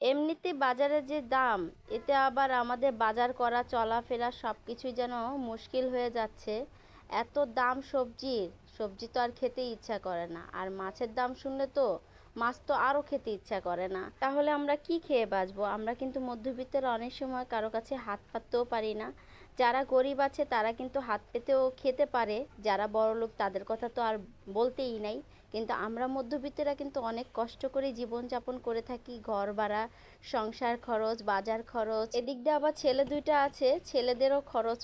এমনিতে বাজারে যে দাম, এতে আবার আমাদের বাজার করা চলাফেরা সব কিছুই যেন মুশকিল হয়ে যাচ্ছে। এত দাম সবজির, সবজি তো আর খেতে ইচ্ছা করে না, আর মাছের দাম শুনলে তো মাছ তো আরও খেতে ইচ্ছা করে না। তাহলে আমরা কি খেয়ে বাঁচবো? আমরা কিন্তু মধ্যবিত্তের অনেক সময় কারো কাছে হাত পাততেও পারি না। যারা গরিব আছে তারা কিন্তু হাত পেতেও খেতে পারে, যারা বড়লোক তাদের কথা তো আর বলতেই নাই। কিন্তু আমরা মধ্যবিত্তরা কিন্তু অনেক কষ্ট করে জীবনযাপন করে থাকি, ঘর ভাড়া, সংসার খরচ, বাজার খরচ, এদিক দিয়ে আবার ছেলে দুইটা আছে, ছেলেদেরও খরচ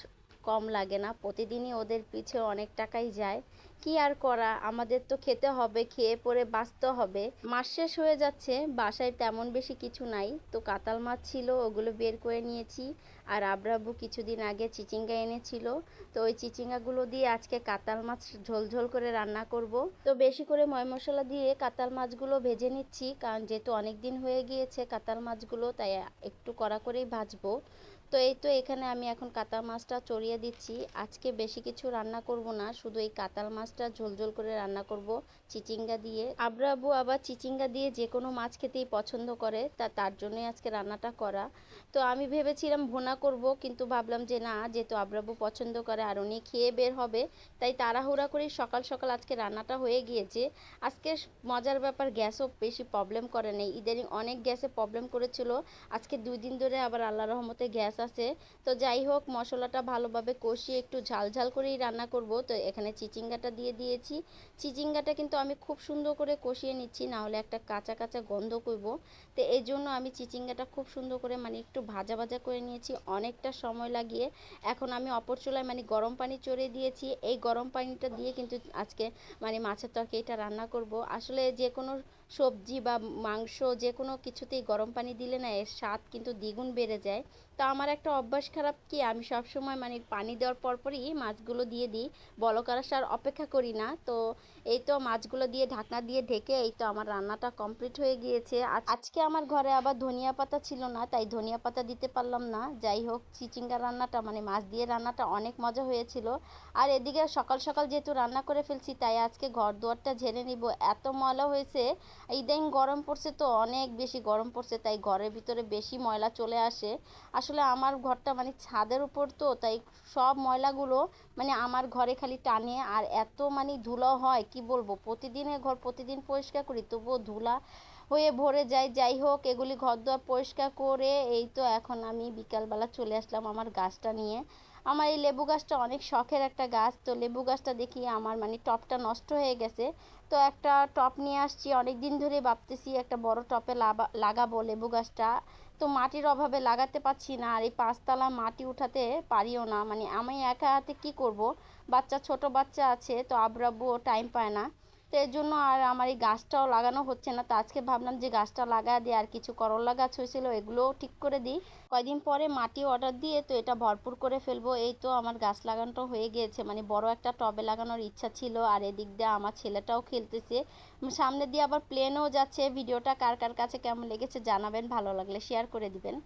কম লাগে না, প্রতিদিনই ওদের পিছে অনেক টাকাই যায়। কি আর করা, আমাদের তো খেতে হবে, খেয়ে পরে বাঁচতে হবে। মাস শেষ হয়ে যাচ্ছে, বাসায় তেমন বেশি কিছু নাই, তো কাতাল মাছ ছিল ওগুলো বের করে নিয়েছি। আর আব্রাব্বু কিছুদিন আগে চিচিঙ্গা এনেছিল, তো ওই চিচিঙ্গাগুলো দিয়ে আজকে কাতাল মাছ ঝোল ঝোল করে রান্না করব। তো বেশি করে ময় মশলা দিয়ে কাতাল মাছগুলো ভেজে নিচ্ছি, কারণ যেহেতু অনেক দিন হয়ে গিয়েছে কাতাল মাছগুলো, তাই একটু কড়া করেই ভাজবো। তো এই তো এখানে আমি এখন কাতাল মাছটা চড়িয়ে দিচ্ছি। আজকে বেশি কিছু রান্না করব না, শুধু এই কাতাল মাছটা ঝোল ঝোল করে রান্না করব চিচিঙ্গা দিয়ে। আব্রাব্বু আবার চিচিঙ্গা দিয়ে যে কোনো মাছ খেতেই পছন্দ করে, তার জন্যই আজকে রান্নাটা করা। তো আমি ভেবেছিলাম ভুনা করব, কিন্তু ভাবলাম যে না, যেহেতু আব্রাব্বু পছন্দ করে আর উনি খেয়ে বের হবে, তাই তাড়াহুড়া করে সকাল সকাল আজকে রান্নাটা হয়ে গিয়েছে। আজকে মজার ব্যাপার, গ্যাসও বেশি প্রবলেম করে নেই, ইদানিং অনেক গ্যাসে প্রবলেম করেছিল, আজকে 2 দিন ধরে আবার আল্লাহ রহমতে গ্যাস আছে। তো যাই হোক, মশলাটা ভালোভাবে কষিয়ে একটু ঝাল ঝাল করেই রান্না করব। তো এখানে চিচিঙ্গাটা দিয়ে দিয়েছি। চিচিঙ্গাটা কিন্তু আমি খুব সুন্দর করে কষিয়ে নিচ্ছি, না হলে একটা কাঁচা কাঁচা গন্ধ করব। তো এই জন্য আমি চিচিঙ্গাটা খুব সুন্দর করে মানে একটু ভাজা ভাজা করে নিয়েছি অনেকটা সময় লাগিয়ে। এখন আমি অপর চুলায় মানে গরম পানি চড়িয়ে দিয়েছি, এই গরম পানিটা দিয়ে কিন্তু আজকে মানে মাছের তরকারিটা রান্না করব। আসলে যে কোনো সবজি বা মাংস যে কোনো কিছুতেই গরম পানি দিলে না এর স্বাদ কিন্তু দ্বিগুণ বেড়ে যায়। তো আমার একটা অভ্যাস খারাপ কি, আমি সব সময় মানে পানি দেওয়ার পরপরই মাছগুলো দিয়ে দিই, বলক আসার অপেক্ষা করি না। তো এই তো মাছগুলো দিয়ে ঢাকনা দিয়ে ঢেকে এই তো আমার রান্নাটা কমপ্লিট হয়ে গিয়েছে। আজকে আমার ঘরে আবার ধনিয়া পাতা ছিল না, তাই ধনিয়া পাতা দিতে পারলাম না। যাই হোক, চিচিঙ্গা রান্নাটা মানে মাছ দিয়ে রান্নাটা অনেক মজা হয়েছিল। আর এদিকে সকাল সকাল যেহেতু রান্না করে ফেলছি, তাই আজকে ঘর দুয়ারটা ঝেড়ে নিব, এত ময়লা হয়েছে। ইদানিং গরম পড়ছে, তো অনেক বেশি গরম পড়ছে, তাই ঘরের ভিতরে বেশি ময়লা চলে আসে। আসলে আমার ঘরটা মানে ছাদের উপর, তো তাই সব ময়লাগুলো মানে আমার ঘরে খালি টানে, আর এত মানে ধুলো হয় কি বলবো, প্রতিদিনের ঘর প্রতিদিন পরিষ্কার করি তবুও ধুলা হয়ে ভরে যায়। যাই হোক, এগুলি ঘর দুয়ার পরিষ্কার করে এই তো এখন আমি বিকালবেলা চলে আসলাম আমার গাছটা নিয়ে। আমার এই লেবু গাছটা অনেক শখের একটা গাছ, তো লেবু গাছটা দেখি আমার মানে টবটা নষ্ট হয়ে গেছে। তো একটা টব নিয়ে আসছি, অনেক দিন ধরে ভাবতেছি একটা বড় টবে লাগাবো লেবু গাছটা। তো মাটির অভাবে লাগাতে পারছি না, আর এই 5তলা মাটি উঠাতে পারিও না, মানে আমি একা হাতে কি করব, বাচ্চা ছোট বাচ্চা আছে, তো আব্বু টাইম পায় না। তো এর জন্য আর আমার এই গাছটাও লাগানো হচ্ছে না। তো আজকে ভাবলাম যে গাছটা লাগা দিয়ে, আর কিছু করলা গাছ হয়েছিল এগুলোও ঠিক করে দিই, কয়দিন পরে মাটি অর্ডার দিয়ে তো এটা ভরপুর করে ফেলবো। এই তো আমার গাছ লাগানোটা হয়ে গিয়েছে, মানে বড় একটা টবে লাগানোর ইচ্ছা ছিল। আর এদিক দিয়ে আমার ছেলেটাও খেলতেছে, সামনে দিয়ে আবার প্লেনও যাচ্ছে। ভিডিওটা কার কার কাছে কেমন লেগেছে জানাবেন, ভালো লাগলে শেয়ার করে দিবেন।